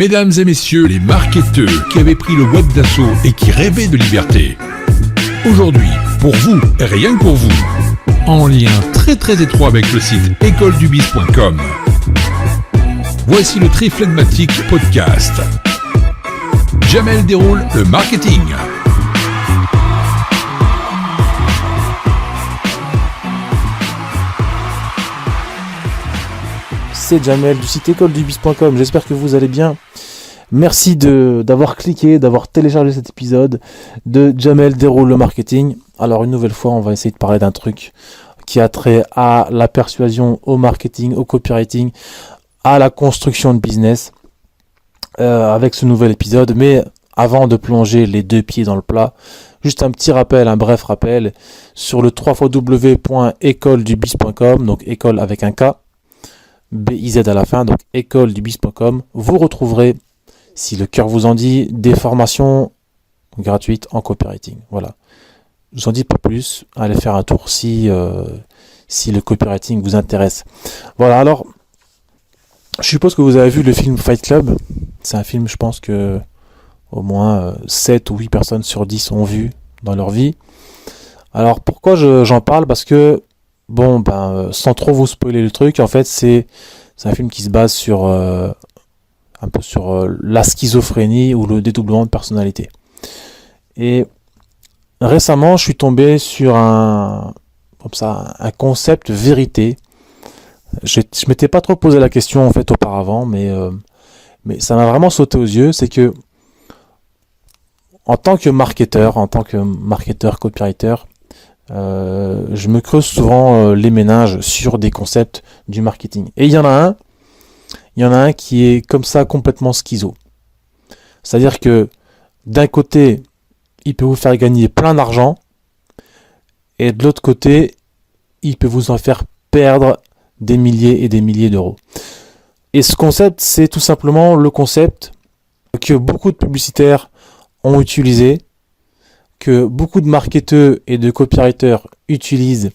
Mesdames et messieurs, les marketeurs qui avaient pris le web d'assaut et qui rêvaient de liberté. Aujourd'hui, pour vous et rien que pour vous, en lien très étroit avec le site écoledubiz.com. Voici le très flegmatique podcast. Jamel déroule le marketing. C'est Jamel du site écoledubiz.com. J'espère que vous allez bien. Merci d'avoir cliqué, d'avoir téléchargé cet épisode de Jamel déroule le marketing. Alors une nouvelle fois, on va essayer de parler d'un truc qui a trait à la persuasion, au marketing, au copywriting, à la construction de business avec ce nouvel épisode. Mais avant de plonger les deux pieds dans le plat, juste un petit rappel, un bref rappel sur le www.écoledubiz.com, donc école avec un K, BIZ à la fin, donc écoledubiz.com. Vous retrouverez, si le cœur vous en dit, des formations gratuites en copywriting. Voilà. Je vous en dis pas plus. Allez faire un tour si le copywriting vous intéresse. Voilà, alors, je suppose que vous avez vu le film Fight Club. C'est un film, je pense que au moins 7 ou 8 personnes sur 10 ont vu dans leur vie. Alors, pourquoi j'en parle ? Parce que sans trop vous spoiler le truc, en fait, c'est un film qui se base sur un peu sur la schizophrénie ou le dédoublement de personnalité. Et récemment, je suis tombé sur un concept vérité. Je m'étais pas trop posé la question en fait auparavant, mais ça m'a vraiment sauté aux yeux. C'est que en tant que marketeur copywriter, je me creuse souvent les méninges sur des concepts du marketing. Et il y en a un qui est comme ça complètement schizo. C'est-à-dire que d'un côté, il peut vous faire gagner plein d'argent, et de l'autre côté, il peut vous en faire perdre des milliers et des milliers d'euros. Et ce concept, c'est tout simplement le concept que beaucoup de publicitaires ont utilisé, que beaucoup de marketeurs et de copywriters utilisent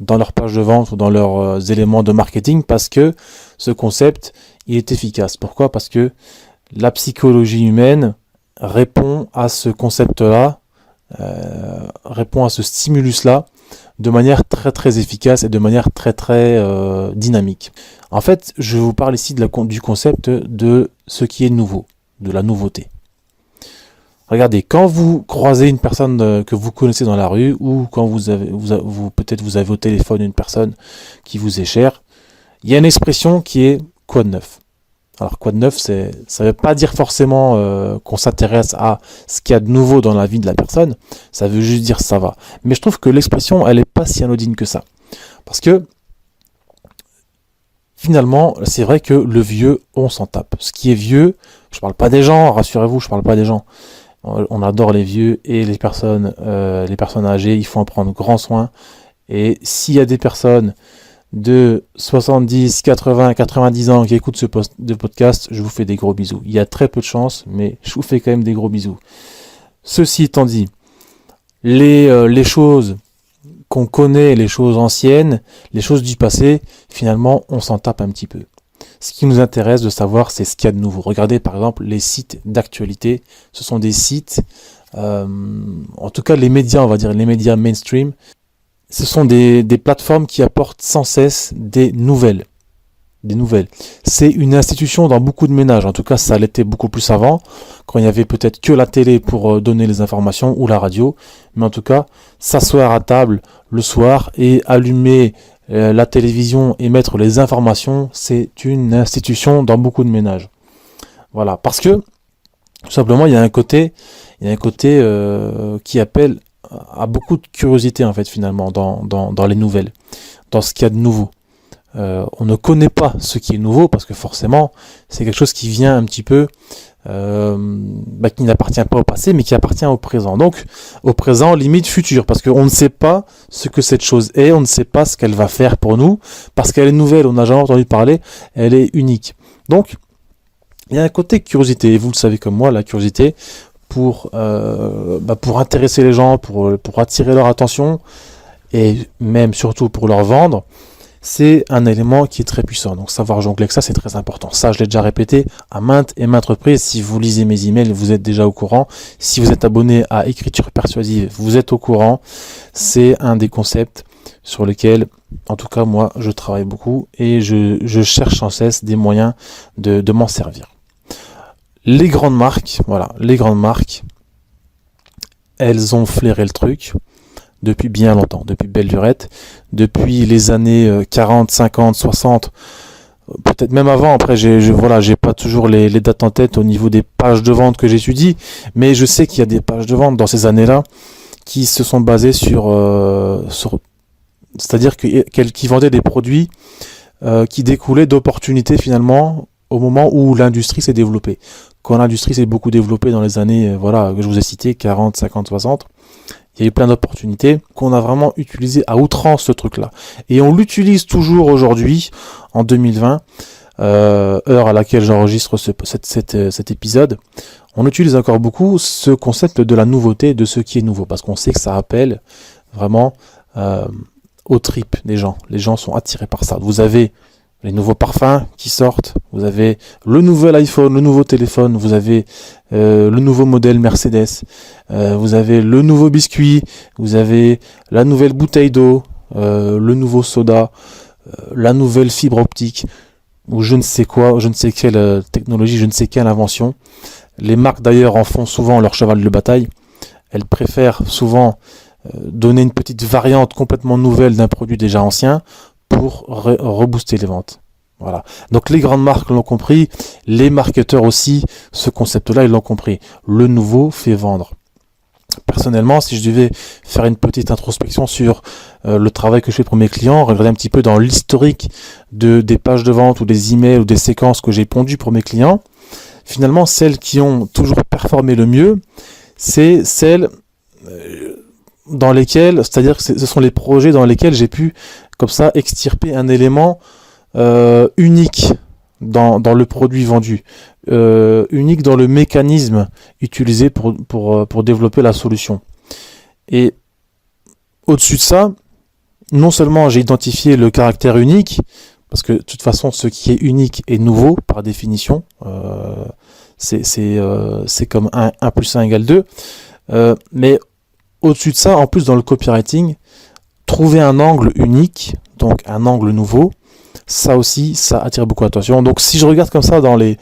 dans leur page de vente ou dans leurs éléments de marketing, parce que ce concept, il est efficace. Pourquoi ? Parce que la psychologie humaine répond à ce concept-là, répond à ce stimulus-là de manière très efficace et de manière très dynamique. En fait, je vous parle ici du concept de ce qui est nouveau, de la nouveauté. Regardez, quand vous croisez une personne que vous connaissez dans la rue, ou quand vous avez au téléphone une personne qui vous est chère, il y a une expression qui est « quoi de neuf ?» Alors quoi de neuf, ça ne veut pas dire forcément qu'on s'intéresse à ce qu'il y a de nouveau dans la vie de la personne, ça veut juste dire ça va. Mais je trouve que l'expression, elle n'est pas si anodine que ça. Parce que finalement, c'est vrai que le vieux, on s'en tape. Ce qui est vieux, je ne parle pas des gens, rassurez-vous, je ne parle pas des gens. On adore les vieux et les personnes âgées, il faut en prendre grand soin. Et s'il y a des personnes de 70, 80, 90 ans qui écoutent ce podcast, je vous fais des gros bisous. Il y a très peu de chance, mais je vous fais quand même des gros bisous. Ceci étant dit, les choses qu'on connaît, les choses anciennes, les choses du passé, finalement, on s'en tape un petit peu. Ce qui nous intéresse de savoir, c'est ce qu'il y a de nouveau. Regardez par exemple les sites d'actualité. Ce sont des sites, en tout cas les médias, on va dire les médias mainstream. Ce sont des plateformes qui apportent sans cesse des nouvelles. C'est une institution dans beaucoup de ménages. En tout cas, ça l'était beaucoup plus avant, quand il n'y avait peut-être que la télé pour donner les informations ou la radio. Mais en tout cas, s'asseoir à table le soir et allumer la télévision et mettre les informations, c'est une institution dans beaucoup de ménages. Voilà, parce que tout simplement, il y a un côté qui appelle à beaucoup de curiosité en fait finalement dans les nouvelles, dans ce qu'il y a de nouveau. On ne connaît pas ce qui est nouveau parce que forcément, c'est quelque chose qui vient un petit peu qui n'appartient pas au passé mais qui appartient au présent. Donc au présent, limite futur, parce qu'on ne sait pas ce que cette chose est, on ne sait pas ce qu'elle va faire pour nous, parce qu'elle est nouvelle, on n'a jamais entendu parler, elle est unique. Donc il y a un côté curiosité, et vous le savez comme moi, la curiosité pour intéresser les gens, pour attirer leur attention, et même surtout pour leur vendre, c'est un élément qui est très puissant. Donc savoir jongler avec ça, c'est très important. Ça, je l'ai déjà répété à maintes et maintes reprises. Si vous lisez mes emails, vous êtes déjà au courant. Si vous êtes abonné à Écriture Persuasive, vous êtes au courant. C'est un des concepts sur lesquels, en tout cas moi, je travaille beaucoup et je cherche sans cesse des moyens de m'en servir. Les grandes marques, elles ont flairé le truc depuis bien longtemps, depuis belle lurette, depuis les années 40, 50, 60, peut-être même avant. Après, j'ai pas toujours les dates en tête au niveau des pages de vente que j'étudie, mais je sais qu'il y a des pages de vente dans ces années-là qui se sont basées c'est-à-dire qui vendaient des produits qui découlaient d'opportunités finalement au moment où l'industrie s'est développée. Quand l'industrie s'est beaucoup développée dans les années que je vous ai citées, 40, 50, 60, il y a eu plein d'opportunités qu'on a vraiment utilisé à outrance ce truc-là. Et on l'utilise toujours aujourd'hui, en 2020, heure à laquelle j'enregistre cet épisode. On utilise encore beaucoup ce concept de la nouveauté, de ce qui est nouveau, parce qu'on sait que ça appelle vraiment aux tripes des gens. Les gens sont attirés par ça. Vous avez les nouveaux parfums qui sortent, vous avez le nouvel iPhone, le nouveau téléphone, vous avez le nouveau modèle Mercedes, vous avez le nouveau biscuit, vous avez la nouvelle bouteille d'eau, le nouveau soda, la nouvelle fibre optique, ou je ne sais quoi, je ne sais quelle technologie, je ne sais quelle invention. Les marques d'ailleurs en font souvent leur cheval de bataille. Elles préfèrent souvent donner une petite variante complètement nouvelle d'un produit déjà ancien pour rebooster les ventes. Voilà. Donc les grandes marques l'ont compris, les marketeurs aussi, ce concept-là, ils l'ont compris. Le nouveau fait vendre. Personnellement, si je devais faire une petite introspection sur le travail que je fais pour mes clients, regarder un petit peu dans l'historique des pages de vente ou des emails ou des séquences que j'ai pondues pour mes clients, finalement, celles qui ont toujours performé le mieux, c'est celles dans lesquelles, c'est-à-dire que ce sont les projets dans lesquels j'ai pu comme ça extirper un élément unique dans le produit vendu, unique dans le mécanisme utilisé pour développer la solution. Et au-dessus de ça, non seulement j'ai identifié le caractère unique, parce que de toute façon ce qui est unique est nouveau par définition, c'est comme 1 plus 1 égale 2, mais au-dessus de ça, en plus dans le copywriting, trouver un angle unique, donc un angle nouveau, ça aussi, ça attire beaucoup d'attention. Donc si je regarde comme ça dans les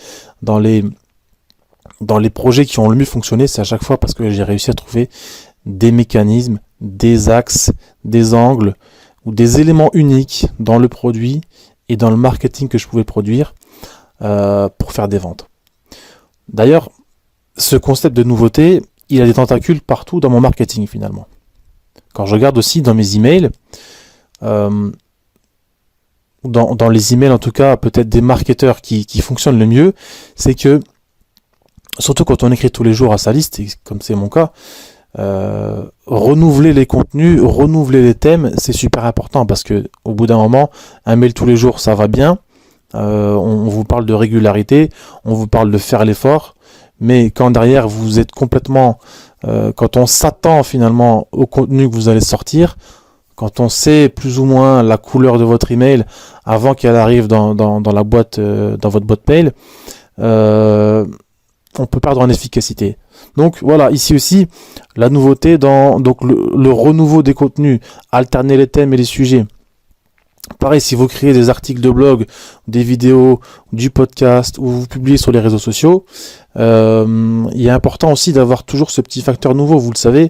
projets qui ont le mieux fonctionné, c'est à chaque fois parce que j'ai réussi à trouver des mécanismes, des axes, des angles ou des éléments uniques dans le produit et dans le marketing que je pouvais produire pour faire des ventes. D'ailleurs, ce concept de nouveauté, il a des tentacules partout dans mon marketing finalement. Quand je regarde aussi dans mes emails, dans les emails en tout cas, peut-être des marketeurs qui fonctionnent le mieux, c'est que, surtout quand on écrit tous les jours à sa liste, et comme c'est mon cas, renouveler les contenus, renouveler les thèmes, c'est super important parce que au bout d'un moment, un mail tous les jours, ça va bien. On vous parle de régularité, on vous parle de faire l'effort, mais quand derrière vous êtes complètement, quand on s'attend finalement au contenu que vous allez sortir, quand on sait plus ou moins la couleur de votre email avant qu'elle arrive dans la boîte, dans votre boîte mail, on peut perdre en efficacité. Donc voilà, ici aussi, la nouveauté donc le renouveau des contenus, alterner les thèmes et les sujets. Pareil, si vous créez des articles de blog, des vidéos, du podcast, ou vous publiez sur les réseaux sociaux, il est important aussi d'avoir toujours ce petit facteur nouveau. Vous le savez,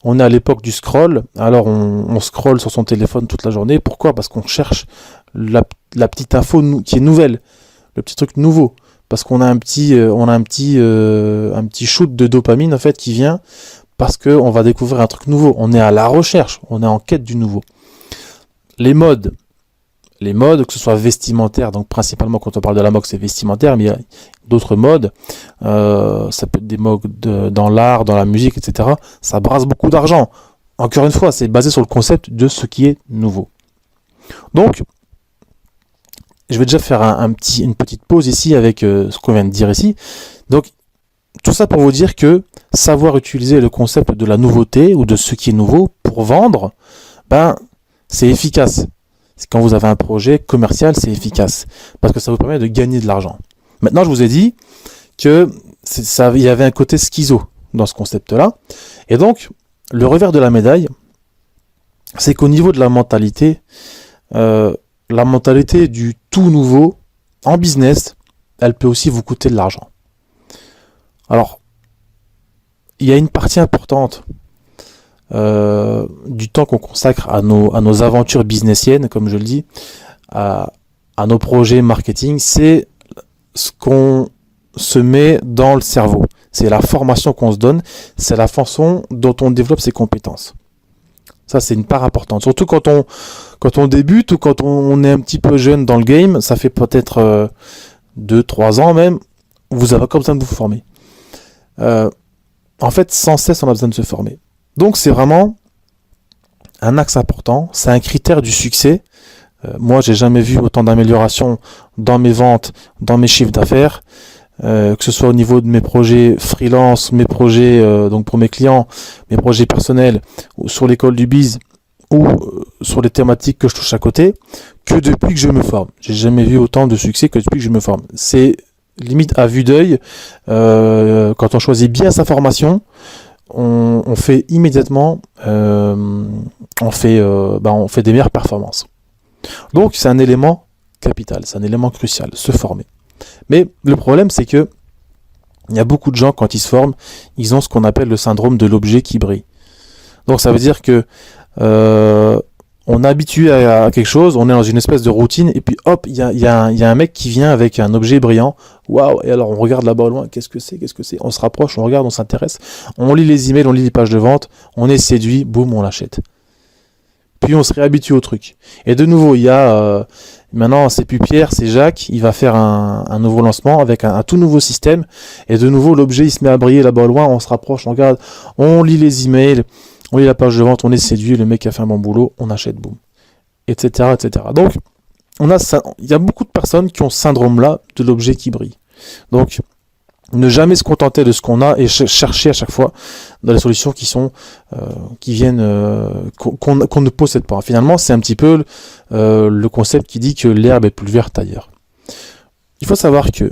on est à l'époque du scroll, alors on scrolle sur son téléphone toute la journée. Pourquoi ? Parce qu'on cherche la petite info qui est nouvelle, le petit truc nouveau. Parce qu'on a un petit shoot de dopamine en fait qui vient parce qu'on va découvrir un truc nouveau. On est à la recherche, on est en quête du nouveau. Les modes, que ce soit vestimentaire, donc principalement quand on parle de la mode c'est vestimentaire, mais il y a d'autres modes, ça peut être des modes dans l'art, dans la musique, etc. Ça brasse beaucoup d'argent. Encore une fois, c'est basé sur le concept de ce qui est nouveau. Donc, je vais déjà faire une petite pause ici avec ce qu'on vient de dire ici. Donc, tout ça pour vous dire que savoir utiliser le concept de la nouveauté ou de ce qui est nouveau pour vendre, c'est efficace. C'est quand vous avez un projet commercial, c'est efficace. Parce que ça vous permet de gagner de l'argent. Maintenant, je vous ai dit que il y avait un côté schizo dans ce concept-là. Et donc, le revers de la médaille, c'est qu'au niveau de la mentalité du tout nouveau en business, elle peut aussi vous coûter de l'argent. Alors, il y a une partie importante du temps qu'on consacre à nos aventures businessiennes, comme je le dis, à nos projets marketing, c'est ce qu'on se met dans le cerveau. C'est la formation qu'on se donne, c'est la façon dont on développe ses compétences. Ça, c'est une part importante. Surtout quand on débute ou quand on est un petit peu jeune dans le game, ça fait peut-être 2-3 ans même, vous avez comme besoin de vous former. En fait, sans cesse, on a besoin de se former. Donc, c'est vraiment un axe important. C'est un critère du succès. Moi, j'ai jamais vu autant d'amélioration dans mes ventes, dans mes chiffres d'affaires, que ce soit au niveau de mes projets freelance, mes projets donc pour mes clients, mes projets personnels, ou sur l'école du biz, ou sur les thématiques que je touche à côté, que depuis que je me forme. J'ai jamais vu autant de succès que depuis que je me forme. C'est limite à vue d'œil. Quand on choisit bien sa formation, on fait immédiatement, on fait des meilleures performances. Donc c'est un élément capital, c'est un élément crucial, se former. Mais le problème, c'est que il y a beaucoup de gens, quand ils se forment, ils ont ce qu'on appelle le syndrome de l'objet qui brille. Donc ça veut dire que on est habitué à quelque chose, on est dans une espèce de routine, et puis hop, il y a un mec qui vient avec un objet brillant. Waouh! Et alors on regarde là-bas au loin, qu'est-ce que c'est? On se rapproche, on regarde, on s'intéresse, on lit les emails, on lit les pages de vente, on est séduit, boum, on l'achète. Puis on se réhabitue au truc. Et de nouveau, il y a maintenant, c'est plus Pierre, c'est Jacques, il va faire un nouveau lancement avec un tout nouveau système, et de nouveau l'objet il se met à briller là-bas au loin, on se rapproche, on regarde, on lit les emails, on lit la page de vente, on est séduit, le mec a fait un bon boulot, on achète, boum, etc., etc. Donc, il y a beaucoup de personnes qui ont ce syndrome-là de l'objet qui brille. Donc, ne jamais se contenter de ce qu'on a et chercher à chaque fois dans les solutions qui viennent qu'on ne possède pas. Finalement, c'est un petit peu le concept qui dit que l'herbe est plus verte ailleurs. Il faut savoir que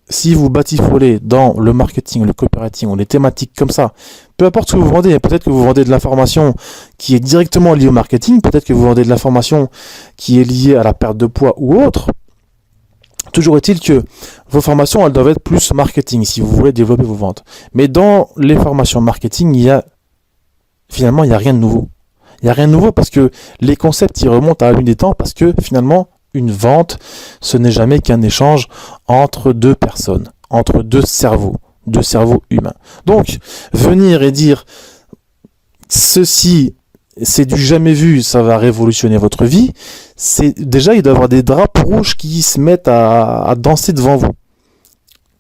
si vous batifolez dans le marketing, le copywriting ou les thématiques comme ça, peu importe ce que vous vendez, peut-être que vous vendez de l'information qui est directement liée au marketing, peut-être que vous vendez de l'information qui est liée à la perte de poids ou autre. Toujours est-il que vos formations, elles doivent être plus marketing si vous voulez développer vos ventes. Mais dans les formations marketing, il y a rien de nouveau. Il n'y a rien de nouveau parce que les concepts, ils remontent à la nuit des temps parce que finalement, une vente, ce n'est jamais qu'un échange entre deux personnes, entre deux cerveaux humains. Donc, venir et dire ceci, c'est du jamais vu, ça va révolutionner votre vie, c'est déjà, il doit y avoir des draps rouges qui se mettent à danser devant vous.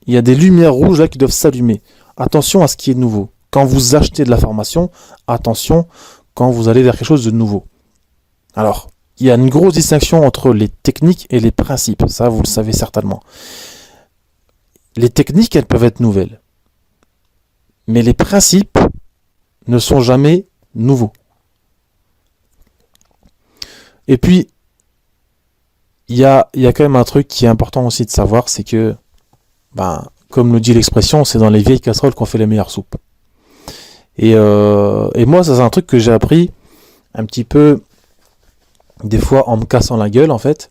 Il y a des lumières rouges là qui doivent s'allumer. Attention à ce qui est nouveau. Quand vous achetez de la formation, attention quand vous allez vers quelque chose de nouveau. Alors, il y a une grosse distinction entre les techniques et les principes. Ça, vous le savez certainement. Les techniques, elles peuvent être nouvelles. Mais les principes ne sont jamais nouveaux. Et puis, il y a quand même un truc qui est important aussi de savoir, c'est que, comme le dit l'expression, c'est dans les vieilles casseroles qu'on fait les meilleures soupes. Et moi, ça c'est un truc que j'ai appris un petit peu, des fois en me cassant la gueule en fait,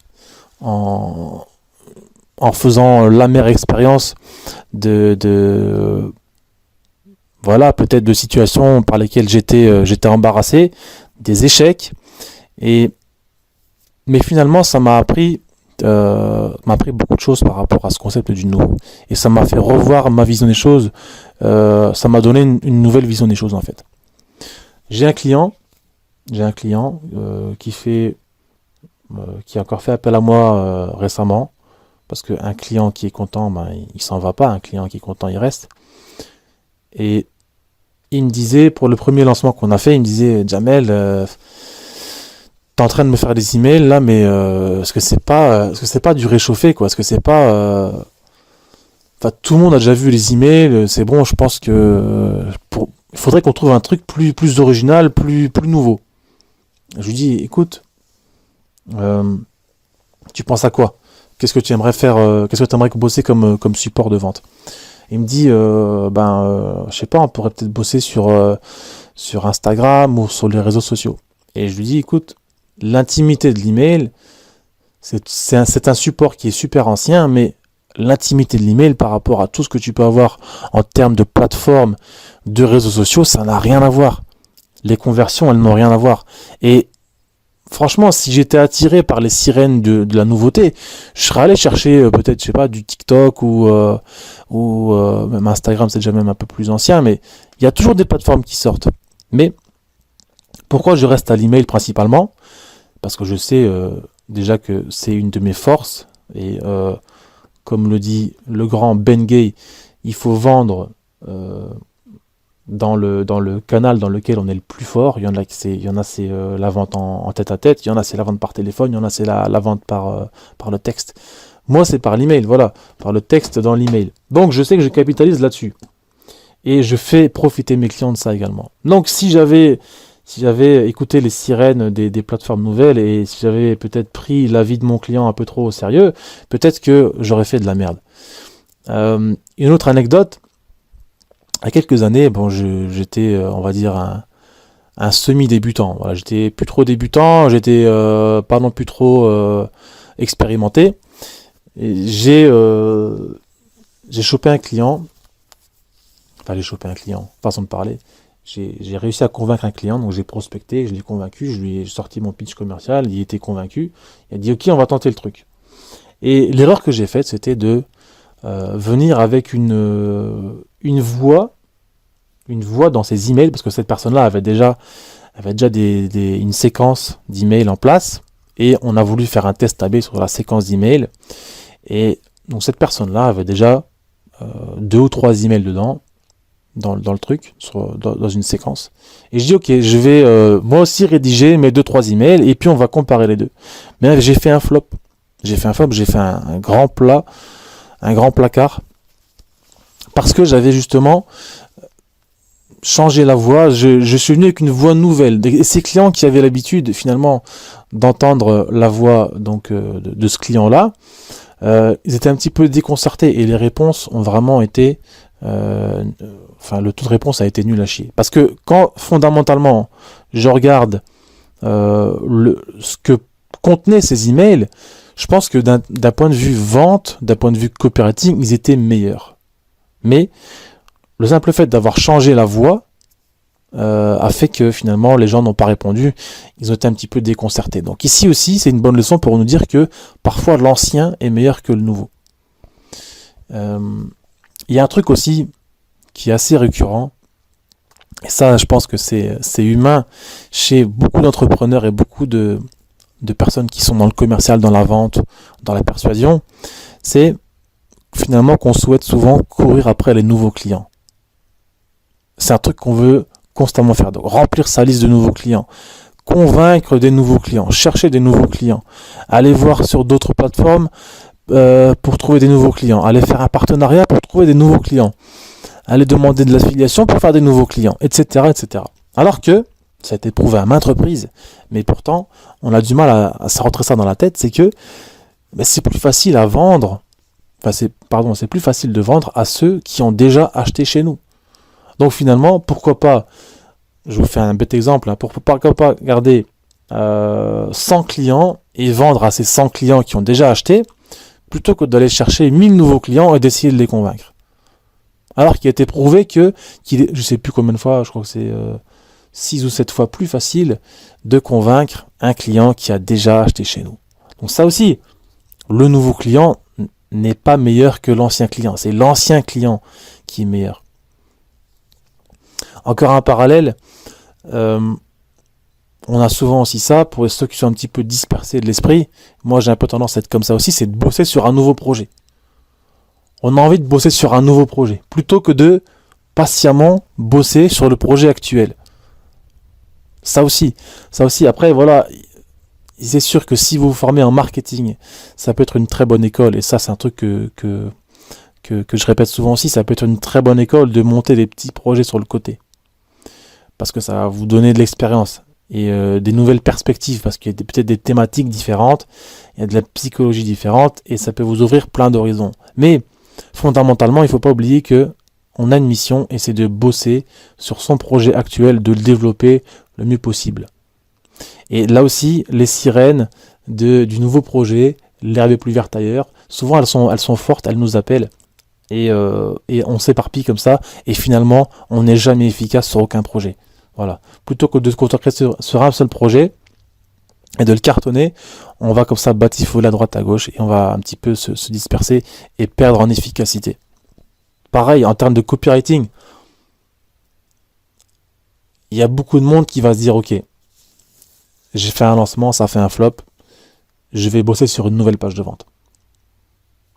en faisant l'amère expérience peut-être de situations par lesquelles j'étais embarrassé, des échecs, mais finalement ça m'a appris beaucoup de choses par rapport à ce concept du nouveau, et ça m'a fait revoir ma vision des choses, ça m'a donné une nouvelle vision des choses en fait. J'ai un client qui a encore fait appel à moi récemment, parce qu'un client qui est content, il s'en va pas, un client qui est content, il reste. Et il me disait, pour le premier lancement qu'on a fait, il me disait, Jamel, t'es en train de me faire des emails là, mais est-ce que c'est pas du réchauffé, quoi? Est-ce que c'est pas tout le monde a déjà vu les emails, c'est bon, je pense que il faudrait qu'on trouve un truc plus original, plus nouveau. Je lui dis, écoute, Tu penses à quoi? Qu'est-ce que tu aimerais faire? Qu'est-ce que tu aimerais bosser comme support de vente? Il me dit, je sais pas, on pourrait peut-être bosser sur Instagram ou sur les réseaux sociaux. Et je lui dis, écoute, l'intimité de l'email, c'est un support qui est super ancien, mais l'intimité de l'email par rapport à tout ce que tu peux avoir en termes de plateforme, de réseaux sociaux, ça n'a rien à voir. Les conversions, elles n'ont rien à voir. Et franchement, si j'étais attiré par les sirènes de la nouveauté, je serais allé chercher peut-être, je sais pas, du TikTok ou même Instagram, c'est déjà même un peu plus ancien, mais il y a toujours des plateformes qui sortent. Mais pourquoi je reste à l'email principalement? Parce que je sais déjà que c'est une de mes forces et comme le dit le grand Ben Gay, il faut vendre dans le canal dans lequel on est le plus fort. Il y en a c'est la vente en tête à tête, il y en a c'est la vente par téléphone, il y en a c'est la vente par le texte. Moi c'est par l'email, voilà, par le texte dans l'email. Donc je sais que je capitalise là-dessus. Et je fais profiter mes clients de ça également. Donc si j'avais écouté les sirènes des plateformes nouvelles et si j'avais peut-être pris l'avis de mon client un peu trop au sérieux, peut-être que j'aurais fait de la merde. Une autre anecdote, il y a quelques années, j'étais, on va dire, un semi-débutant. Voilà, j'étais plus trop débutant, j'étais pas non plus trop expérimenté. Et j'ai chopé un client, façon de parler. J'ai réussi à convaincre un client, donc j'ai prospecté, je l'ai convaincu, je lui ai sorti mon pitch commercial, il était convaincu, il a dit ok, on va tenter le truc. Et l'erreur que j'ai faite, c'était de venir avec une voix dans ses emails, parce que cette personne-là avait déjà une séquence d'emails en place, et on a voulu faire un test AB sur la séquence d'emails, et donc cette personne-là avait déjà 2 ou 3 emails dedans, dans le truc, dans une séquence. Et je dis ok, je vais moi aussi rédiger mes 2-3 emails, et puis on va comparer les deux. Mais j'ai fait un flop, j'ai fait un grand plat, un grand placard, parce que j'avais justement changé la voix, je suis venu avec une voix nouvelle. Et ces clients qui avaient l'habitude finalement d'entendre la voix donc de ce client-là, ils étaient un petit peu déconcertés et les réponses ont vraiment été le taux de réponse a été nul à chier. Parce que quand fondamentalement je regarde ce que contenaient ces emails, je pense que d'un point de vue vente, d'un point de vue copywriting, ils étaient meilleurs. Mais le simple fait d'avoir changé la voix a fait que finalement les gens n'ont pas répondu, ils ont été un petit peu déconcertés. Donc ici aussi c'est une bonne leçon pour nous dire que parfois l'ancien est meilleur que le nouveau. Il y a un truc aussi qui est assez récurrent, et ça je pense que c'est humain chez beaucoup d'entrepreneurs et beaucoup de personnes qui sont dans le commercial, dans la vente, dans la persuasion, c'est finalement qu'on souhaite souvent courir après les nouveaux clients. C'est un truc qu'on veut constamment faire, donc remplir sa liste de nouveaux clients, convaincre des nouveaux clients, chercher des nouveaux clients, aller voir sur d'autres plateformes pour trouver des nouveaux clients, aller faire un partenariat pour trouver des nouveaux clients, aller demander de l'affiliation pour faire des nouveaux clients, etc., etc. Alors que, ça a été prouvé à maintes reprises, mais pourtant, on a du mal à se rentrer ça dans la tête, c'est que c'est plus facile à vendre, c'est plus facile de vendre à ceux qui ont déjà acheté chez nous. Donc finalement, pourquoi pas, je vous fais un bête exemple, pourquoi pas garder 100 clients et vendre à ces 100 clients qui ont déjà acheté, plutôt que d'aller chercher 1000 nouveaux clients et d'essayer de les convaincre. Alors qu'il a été prouvé qu'il est, je sais plus combien de fois, je crois que c'est 6 ou 7 fois plus facile de convaincre un client qui a déjà acheté chez nous. Donc ça aussi, le nouveau client n'est pas meilleur que l'ancien client, c'est l'ancien client qui est meilleur. Encore un parallèle, on a souvent aussi ça, pour ceux qui sont un petit peu dispersés de l'esprit, moi j'ai un peu tendance à être comme ça aussi, c'est de bosser sur un nouveau projet. On a envie de bosser sur un nouveau projet, plutôt que de patiemment bosser sur le projet actuel. Ça aussi, après voilà, c'est sûr que si vous vous formez en marketing, ça peut être une très bonne école, et ça c'est un truc que je répète souvent aussi, ça peut être une très bonne école de monter des petits projets sur le côté. Parce que ça va vous donner de l'expérience. et des nouvelles perspectives, parce qu'il y a peut-être des thématiques différentes, il y a de la psychologie différente, et ça peut vous ouvrir plein d'horizons. Mais fondamentalement, il ne faut pas oublier que on a une mission, et c'est de bosser sur son projet actuel, de le développer le mieux possible. Et là aussi, les sirènes du nouveau projet, l'herbe est plus verte ailleurs, souvent elles sont fortes, elles nous appellent, et on s'éparpille comme ça, et finalement, on n'est jamais efficace sur aucun projet. Voilà. Plutôt que de se concentrer sur un seul projet, et de le cartonner, on va comme ça batifoler à droite à gauche, et on va un petit peu se disperser, et perdre en efficacité. Pareil, en termes de copywriting, il y a beaucoup de monde qui va se dire, ok, j'ai fait un lancement, ça fait un flop, je vais bosser sur une nouvelle page de vente.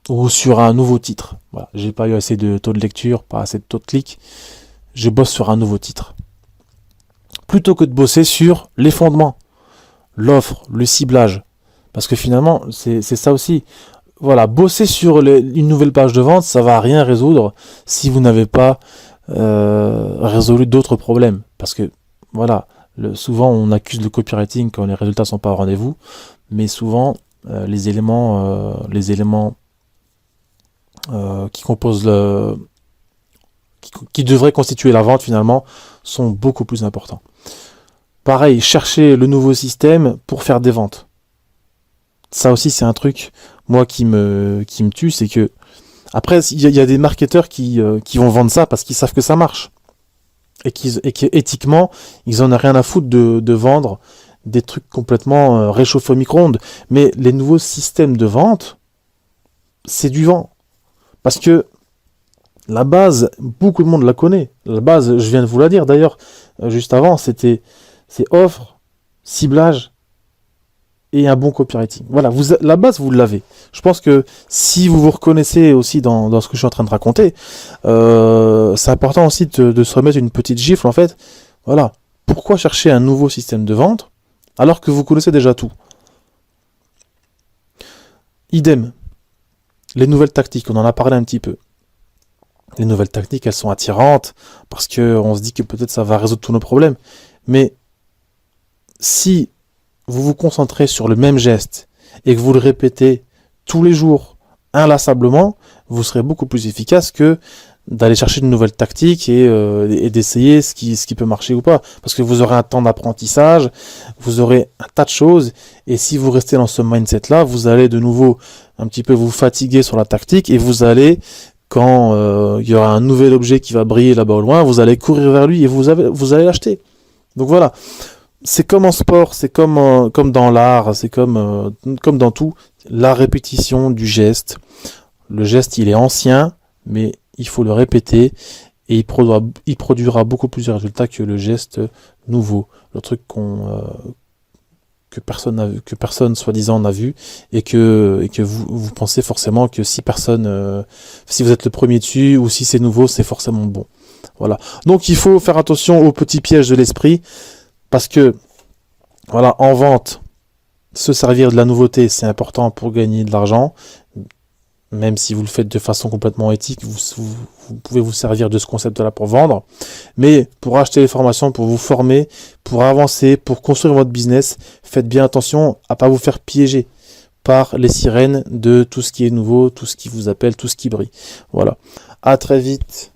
Ou sur un nouveau titre. Voilà, j'ai pas eu assez de taux de lecture, pas assez de taux de clic, je bosse sur un nouveau titre. Plutôt que de bosser sur les fondements, l'offre, le ciblage. Parce que finalement, c'est ça aussi. Voilà, bosser sur une nouvelle page de vente, ça va rien résoudre si vous n'avez pas résolu d'autres problèmes. Parce que, voilà, souvent on accuse le copywriting quand les résultats sont pas au rendez-vous, mais souvent les éléments qui composent qui devraient constituer la vente finalement sont beaucoup plus importants. Pareil, chercher le nouveau système pour faire des ventes. Ça aussi, c'est un truc, moi, qui me tue, c'est que, après, il y a des marketeurs qui vont vendre ça parce qu'ils savent que ça marche. Et qu'éthiquement, ils en ont rien à foutre de vendre des trucs complètement réchauffés au micro-ondes. Mais les nouveaux systèmes de vente, c'est du vent. Parce que la base, beaucoup de monde la connaît. La base, je viens de vous la dire d'ailleurs, juste avant, c'est offre, ciblage, et un bon copywriting. Voilà, la base, vous l'avez. Je pense que si vous vous reconnaissez aussi dans ce que je suis en train de raconter, c'est important aussi de se remettre une petite gifle, en fait. Voilà. Pourquoi chercher un nouveau système de vente alors que vous connaissez déjà tout? Idem. Les nouvelles tactiques, on en a parlé un petit peu. Les nouvelles tactiques, elles sont attirantes parce qu'on se dit que peut-être ça va résoudre tous nos problèmes. Mais si vous vous concentrez sur le même geste et que vous le répétez tous les jours inlassablement, vous serez beaucoup plus efficace que d'aller chercher de nouvelles tactiques et d'essayer ce qui peut marcher ou pas. Parce que vous aurez un temps d'apprentissage, vous aurez un tas de choses, et si vous restez dans ce mindset-là, vous allez de nouveau un petit peu vous fatiguer sur la tactique, et vous allez, quand il y aura un nouvel objet qui va briller là-bas au loin, vous allez courir vers lui et vous allez l'acheter. Donc voilà. C'est comme en sport, c'est comme dans l'art, c'est comme dans tout, la répétition du geste. Le geste, il est ancien, mais il faut le répéter et il produira beaucoup plus de résultats que le geste nouveau. Le truc que personne soi-disant n'a vu et que vous pensez forcément que si vous êtes le premier dessus ou si c'est nouveau, c'est forcément bon. Voilà. Donc il faut faire attention aux petits pièges de l'esprit. Parce que, voilà, en vente, se servir de la nouveauté, c'est important pour gagner de l'argent. Même si vous le faites de façon complètement éthique, vous pouvez vous servir de ce concept-là pour vendre. Mais pour acheter les formations, pour vous former, pour avancer, pour construire votre business, faites bien attention à ne pas vous faire piéger par les sirènes de tout ce qui est nouveau, tout ce qui vous appelle, tout ce qui brille. Voilà. À très vite.